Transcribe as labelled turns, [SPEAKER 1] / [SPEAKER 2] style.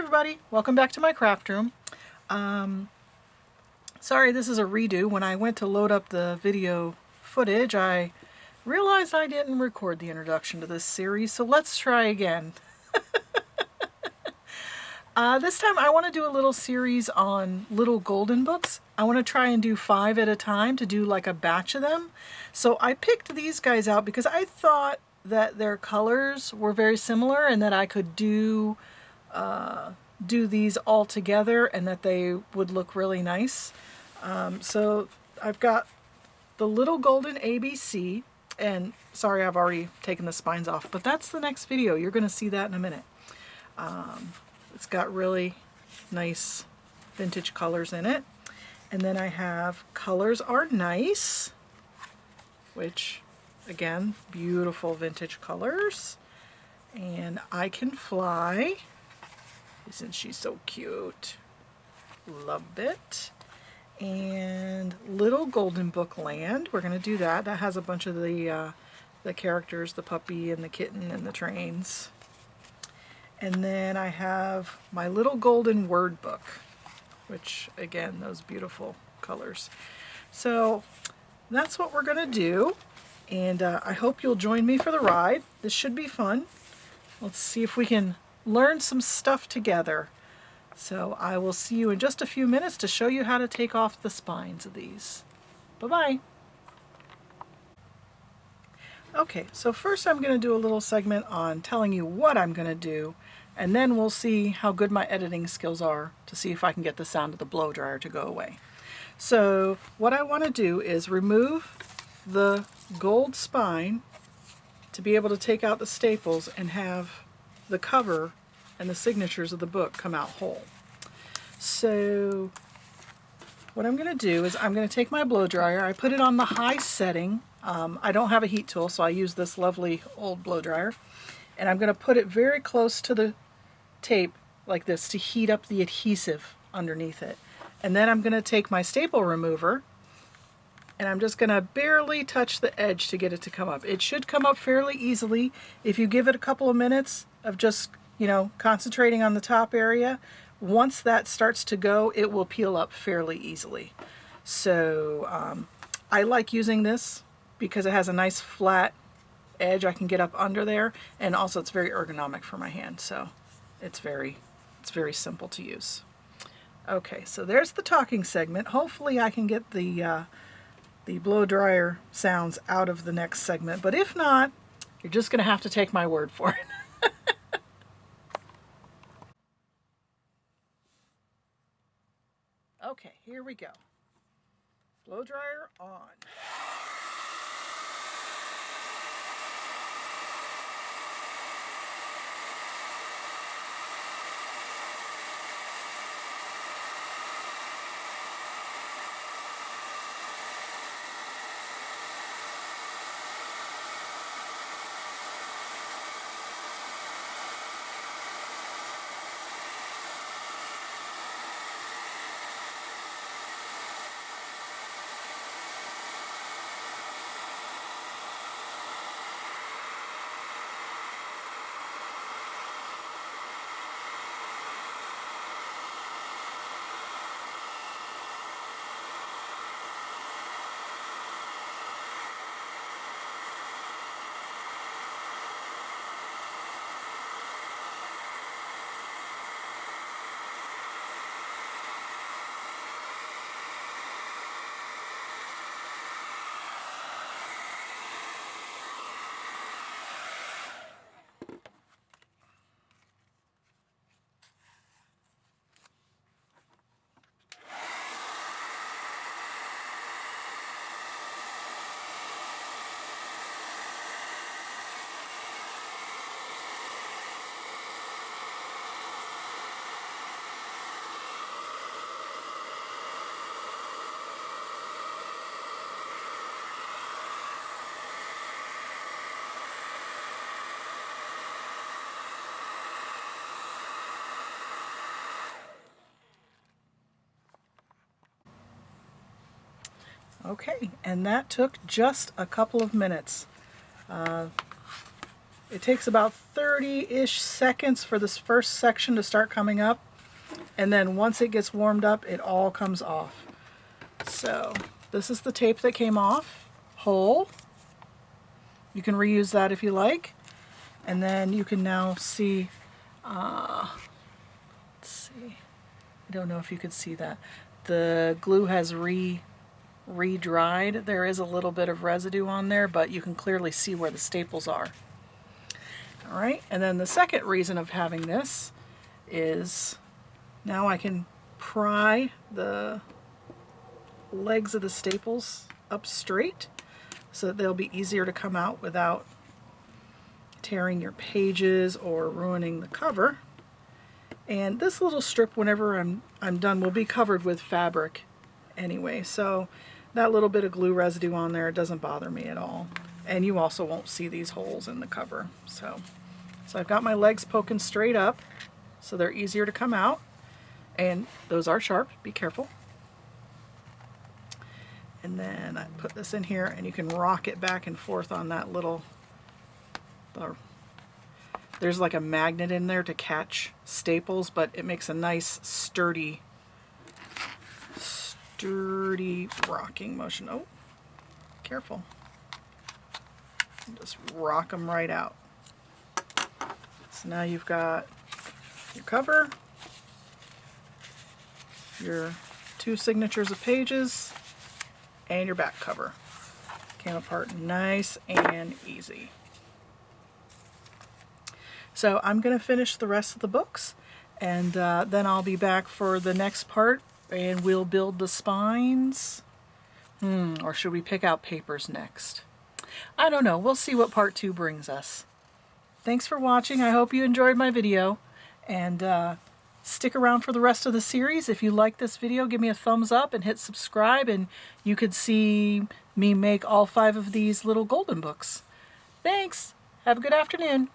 [SPEAKER 1] everybody, welcome back to my craft room. Sorry this is a redo. When I went to load up the video footage, I realized I didn't record the introduction to this series, so let's try again. This time I want to do a little series on little golden books. I want to try and do 5 at a time to do like a batch of them. So I picked these guys out because I thought that their colors were very similar and that I could do these all together and that they would look really nice. So I've got the little golden ABC, and sorry I've already taken the spines off, but that's the next video. You're going to see that in a minute. It's got really nice vintage colors in it. And then I have Colors Are Nice, which again, beautiful vintage colors. And I Can Fly. Isn't she so cute? Love it. And Little Golden Book Land. We're going to do that. That has a bunch of the characters, the puppy and the kitten and the trains. And then I have my Little Golden Word Book, which again, those beautiful colors. So that's what we're going to do. And I hope you'll join me for the ride. This should be fun. Let's see if we can learn some stuff together. So I will see you in just a few minutes to show you how to take off the spines of these. Bye-bye. Okay, so first I'm going to do a little segment on telling you what I'm going to do, and then we'll see how good my editing skills are to see if I can get the sound of the blow dryer to go away. So what I want to do is remove the gold spine to be able to take out the staples and have the cover and the signatures of the book come out whole. So what I'm going to do is I'm going to take my blow dryer. I put it on the high setting. I don't have a heat tool, so I use this lovely old blow dryer. And I'm going to put it very close to the tape like this to heat up the adhesive underneath it. And then I'm going to take my staple remover and I'm just going to barely touch the edge to get it to come up. It should come up fairly easily if you give it a couple of minutes of just, you know, concentrating on the top area. Once that starts to go, it will peel up fairly easily. So I like using this because it has a nice flat edge. I can get up under there, and also it's very ergonomic for my hand, so it's very simple to use. Okay, so there's the talking segment. Hopefully I can get the blow dryer sounds out of the next segment, but if not, you're just going to have to take my word for it. Okay, here we go. Blow dryer on. Okay, and that took just a couple of minutes. It takes about 30-ish seconds for this first section to start coming up, and then once it gets warmed up, it all comes off. So this is the tape that came off, whole. You can reuse that if you like. And then you can now see, let's see, I don't know if you could see that. The glue has re-dried. There is a little bit of residue on there, but you can clearly see where the staples are. All right, and then the second reason of having this is now I can pry the legs of the staples up straight so that they'll be easier to come out without tearing your pages or ruining the cover. And this little strip, whenever I'm done, will be covered with fabric anyway, so that little bit of glue residue on there doesn't bother me at all. And you also won't see these holes in the cover. So I've got my legs poking straight up so they're easier to come out, and those are sharp, be careful. And then I put this in here, and you can rock it back and forth on that little, there's like a magnet in there to catch staples, but it makes a nice sturdy rocking motion. Oh, careful. Just rock them right out. So now you've got your cover, your 2 signatures of pages, and your back cover. Came apart nice and easy. So I'm going to finish the rest of the books, and then I'll be back for the next part, and we'll build the spines. Or should we pick out papers next? I don't know. We'll see what part 2 brings us. Thanks for watching. I hope you enjoyed my video, and stick around for the rest of the series. If you like this video, give me a thumbs up and hit subscribe, and you could see me make all 5 of these little golden books. Thanks. Have a good afternoon.